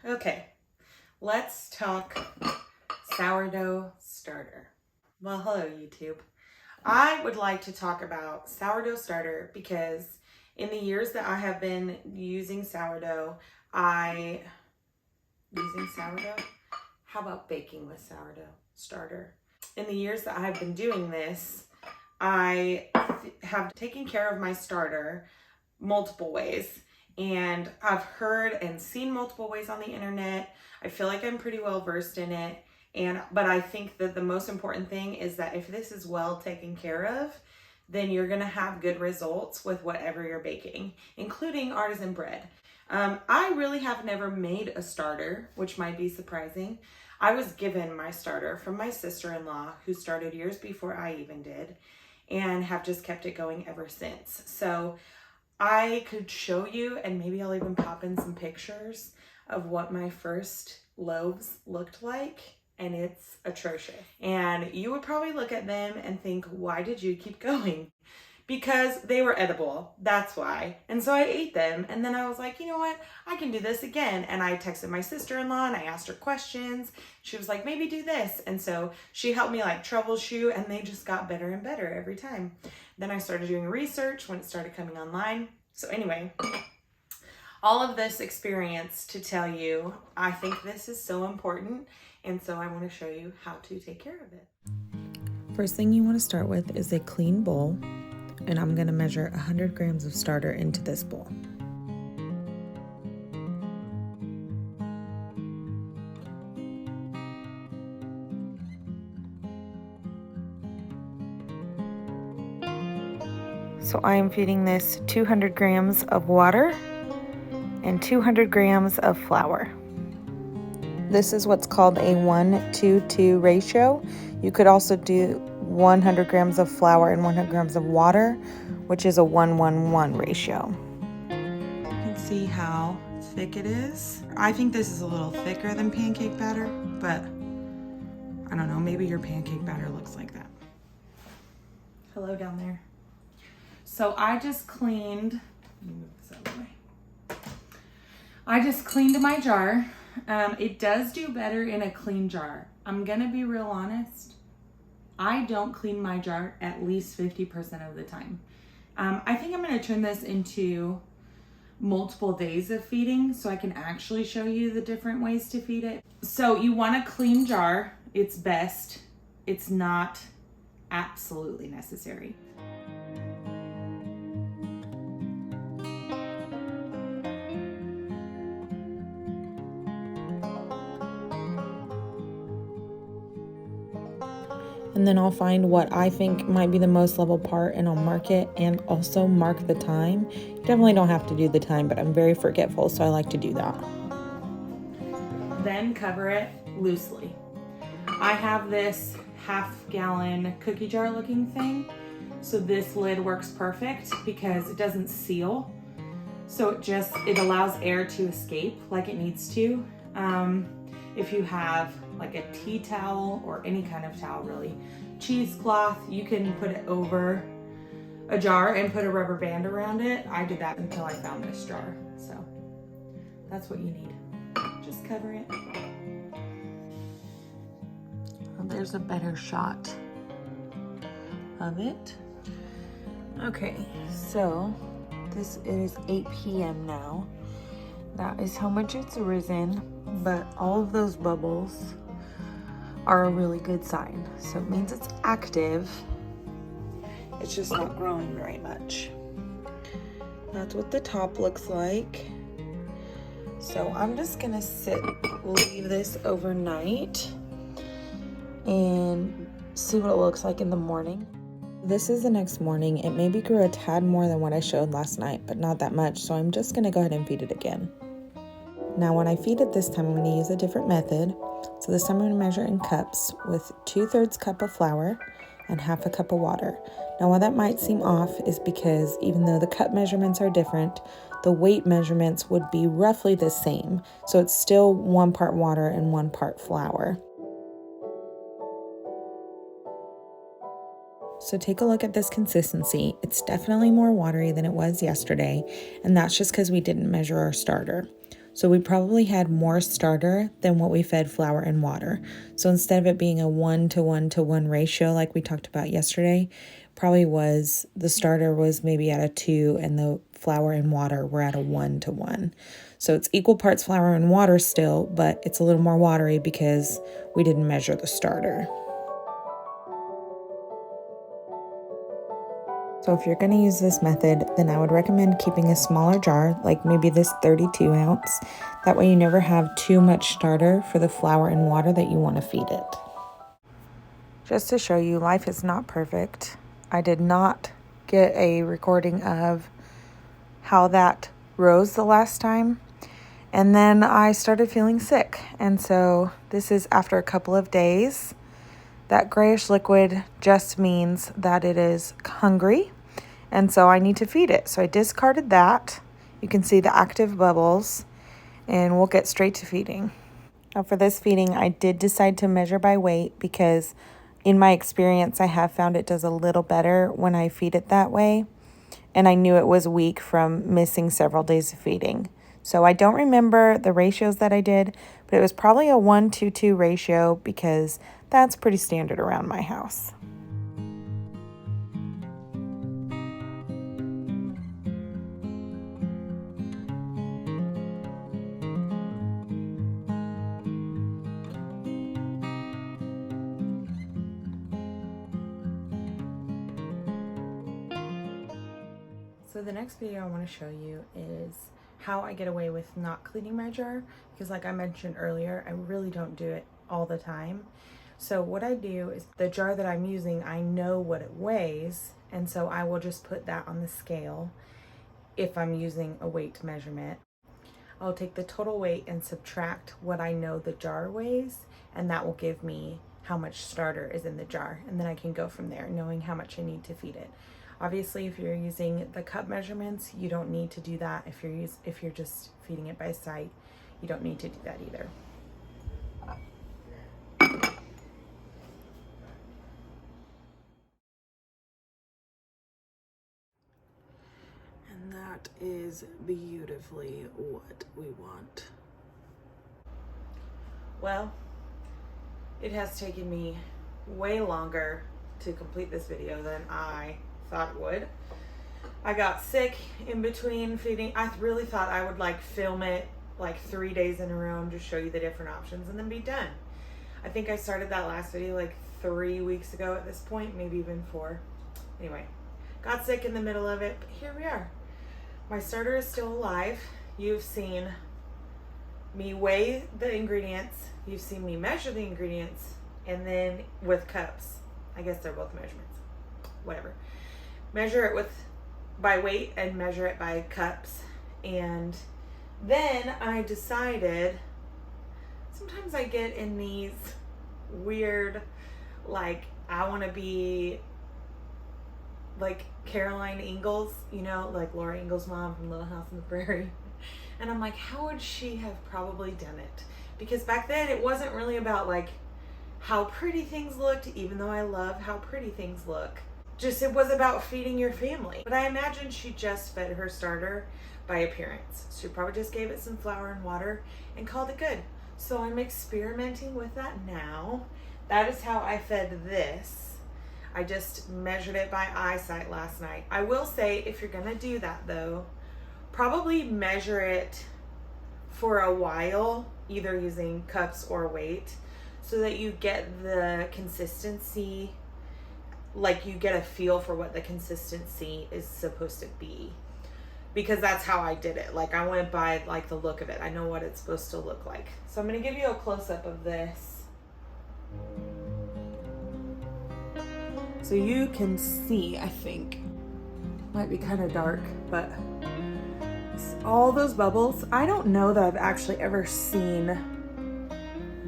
Okay, let's talk sourdough starter. Well, hello YouTube. I would like to talk about sourdough starter because in the years that I have been using sourdough, How about baking with sourdough starter? In the years that I've been doing this, I have taken care of my starter multiple ways. And I've heard and seen multiple ways on the internet. I feel like I'm pretty well versed in it. But I think that the most important thing is that if this is well taken care of, then you're gonna have good results with whatever you're baking, including artisan bread. I really have never made a starter, which might be surprising. I was given my starter from my sister-in-law, who started years before I even did, and have just kept it going ever since. So I could show you, and maybe I'll even pop in some pictures of what my first loaves looked like, and it's atrocious. And you would probably look at them and think, why did you keep going? Because they were edible, that's why. And so I ate them, and then I was like, you know what, I can do this again. And I texted my sister-in-law and I asked her questions. She was like, maybe do this. And so she helped me like troubleshoot, and they just got better and better every time. Then I started doing research when it started coming online. So anyway, all of this experience to tell you, I think this is so important. And so I want to show you how to take care of it. First thing you want to start with is a clean bowl. And I'm going to measure 100 grams of starter into this bowl. So I am feeding this 200 grams of water and 200 grams of flour. This is what's called a 1-to-2 ratio. You could also do 100 grams of flour and 100 grams of water, which is a 1-1-1 ratio. You can see how thick it is. I think this is a little thicker than pancake batter, but I don't know, maybe your pancake batter looks like that. Hello down there. So I just cleaned, let me move this out of the way. I just cleaned my jar. It does do better in a clean jar. I'm gonna be real honest. I don't clean my jar at least 50% of the time. I think I'm gonna turn this into multiple days of feeding so I can actually show you the different ways to feed it. So you want a clean jar, it's best. It's not absolutely necessary. And then I'll find what I think might be the most level part, and I'll mark it and also mark the time. You definitely don't have to do the time, but I'm very forgetful, so I like to do that. Then cover it loosely. I have this half-gallon cookie jar looking thing. So this lid works perfect because it doesn't seal. So it allows air to escape like it needs to. If you have like a tea towel or any kind of towel really, cheesecloth, you can put it over a jar and put a rubber band around it. I did that until I found this jar. So that's what you need. Just cover it. Well, there's a better shot of it. Okay, so this is 8 p.m. now. That is how much it's risen, but all of those bubbles are a really good sign. So it means it's active. It's just not growing very much. That's what the top looks like. So I'm just gonna leave this overnight and see what it looks like in the morning. This is the next morning. It maybe grew a tad more than what I showed last night, but not that much. So I'm just gonna go ahead and feed it again. Now when I feed it this time, I'm gonna use a different method. So this time I'm gonna measure in cups with 2/3 cup of flour and 1/2 cup of water. Now why that might seem off is because even though the cup measurements are different, the weight measurements would be roughly the same. So it's still 1 part water and 1 part flour. So take a look at this consistency. It's definitely more watery than it was yesterday, and that's just because we didn't measure our starter. So we probably had more starter than what we fed flour and water. So instead of it being a 1-to-1-to-1 ratio like we talked about yesterday, probably was the starter was maybe at a 2 and the flour and water were at a 1-to-1. So it's equal parts flour and water still, but it's a little more watery because we didn't measure the starter. So if you're going to use this method, then I would recommend keeping a smaller jar, like maybe this 32 ounce. That way you never have too much starter for the flour and water that you want to feed it. Just to show you, life is not perfect. I did not get a recording of how that rose the last time. And then I started feeling sick. And so this is after a couple of days. That grayish liquid just means that it is hungry, and so I need to feed it. So I discarded that. You can see the active bubbles, and we'll get straight to feeding. Now for this feeding, I did decide to measure by weight because in my experience, I have found it does a little better when I feed it that way. And I knew it was weak from missing several days of feeding. So I don't remember the ratios that I did, but it was probably a 1-to-2 ratio because that's pretty standard around my house. So the next video I want to show you is how I get away with not cleaning my jar, because like I mentioned earlier, I really don't do it all the time. So what I do is the jar that I'm using, I know what it weighs, and so I will just put that on the scale if I'm using a weight measurement. I'll take the total weight and subtract what I know the jar weighs, and that will give me how much starter is in the jar, and then I can go from there knowing how much I need to feed it. Obviously, if you're using the cup measurements, you don't need to do that. If you're just feeding it by sight, you don't need to do that either. And that is beautifully what we want. Well, it has taken me way longer to complete this video than I thought it would. I got sick in between feeding. I really thought I would like film it like 3 days in a row and just show you the different options and then be done. I think I started that last video like 3 weeks ago at this point, maybe even 4. Anyway, got sick in the middle of it, but here we are. My starter is still alive. You've seen me weigh the ingredients. You've seen me measure the ingredients, and then with cups. I guess they're both measurements. Whatever. Measure it by weight and measure it by cups. And then I decided, sometimes I get in these weird, like, I want to be like Caroline Ingalls, you know, like Laura Ingalls' mom from Little House on the Prairie. And I'm like, how would she have probably done it? Because back then it wasn't really about like how pretty things looked, even though I love how pretty things look. Just it was about feeding your family. But I imagine she just fed her starter by appearance. She probably just gave it some flour and water and called it good. So I'm experimenting with that now. That is how I fed this. I just measured it by eyesight last night. I will say, if you're gonna do that though, probably measure it for a while, either using cups or weight, so that you get the consistency, like you get a feel for what the consistency is supposed to be. Because that's how I did it. Like I went by like the look of it. I know what it's supposed to look like. So I'm gonna give you a close-up of this. So you can see, I think, might be kind of dark, but all those bubbles. I don't know that I've actually ever seen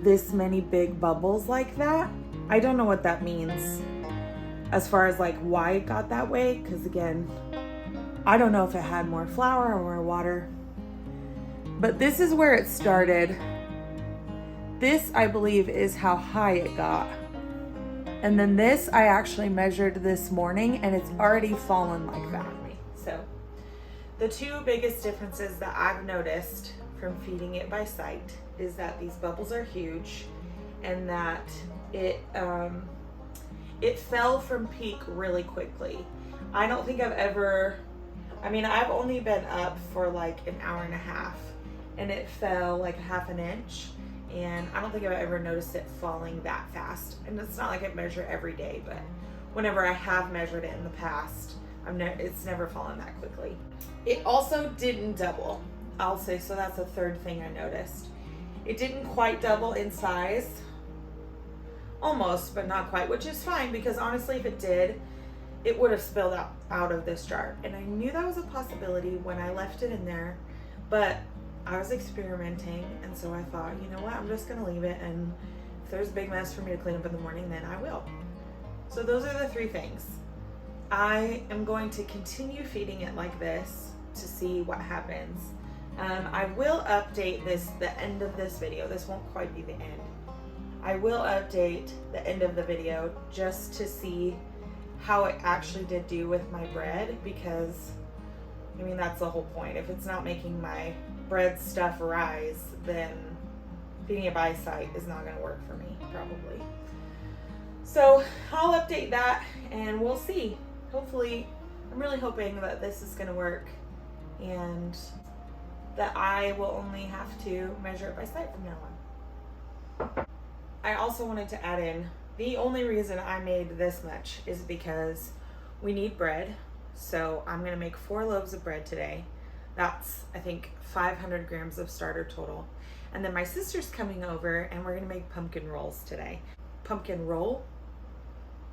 this many big bubbles like that. I don't know what that means as far as like why it got that way, because again, I don't know if it had more flour or more water, but this is where it started. This, I believe, is how high it got. And then this, I actually measured this morning and it's already fallen like that. So the two biggest differences that I've noticed from feeding it by sight is that these bubbles are huge and that it fell from peak really quickly. I don't think I've ever, I've only been up for like an hour and a half and it fell like half an inch, and I don't think I've ever noticed it falling that fast. And it's not like I measure every day, but whenever I have measured it in the past, it's never fallen that quickly. It also didn't double, I'll say, so that's the third thing I noticed. It didn't quite double in size, almost, but not quite, which is fine because honestly, if it did, it would have spilled out of this jar. And I knew that was a possibility when I left it in there, but I was experimenting, and so I thought, you know what, I'm just gonna leave it, and if there's a big mess for me to clean up in the morning, then I will. So those are the three things. I am going to continue feeding it like this to see what happens. I will update the end of this video. This won't quite be the end. I will update the end of the video just to see how it actually did do with my bread, because that's the whole point. If it's not making my bread stuff rise, then feeding it by sight is not going to work for me, probably. So I'll update that and we'll see. Hopefully, I'm really hoping that this is going to work and that I will only have to measure it by sight from now on. I also wanted to add in, the only reason I made this much is because we need bread. So I'm going to make 4 loaves of bread today. That's, I think, 500 grams of starter total. And then my sister's coming over and we're going to make pumpkin rolls today. Pumpkin rolls.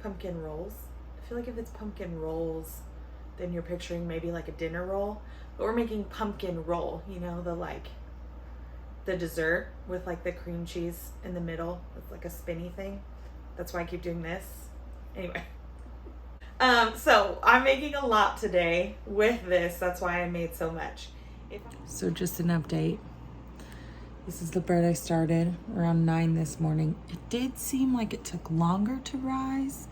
I feel like if it's pumpkin rolls, then you're picturing maybe like a dinner roll. But we're making pumpkin roll, the dessert with like the cream cheese in the middle with like a spinny thing. That's why I keep doing this. Anyway. So I'm making a lot today with this. That's why I made so much. So just an update. This is the bread I started around 9 this morning. It did seem like it took longer to rise,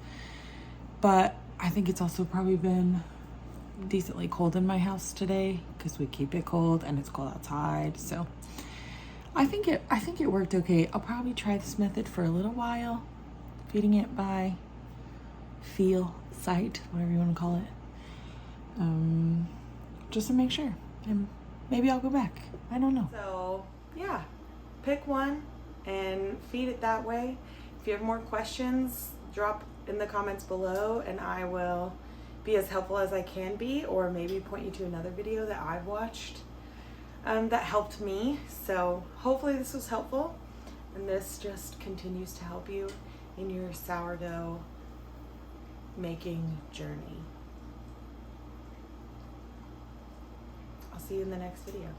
but I think it's also probably been decently cold in my house today because we keep it cold and it's cold outside. So I think it worked okay. I'll probably try this method for a little while, feeding it by feel, sight, whatever you want to call it, just to make sure, and maybe I'll go back. I don't know. So yeah, pick one and feed it that way. If you have more questions, drop in the comments below and I will be as helpful as I can be, or maybe point you to another video that I've watched that helped me. So hopefully this was helpful, and this just continues to help you in your sourdough making journey. I'll see you in the next video.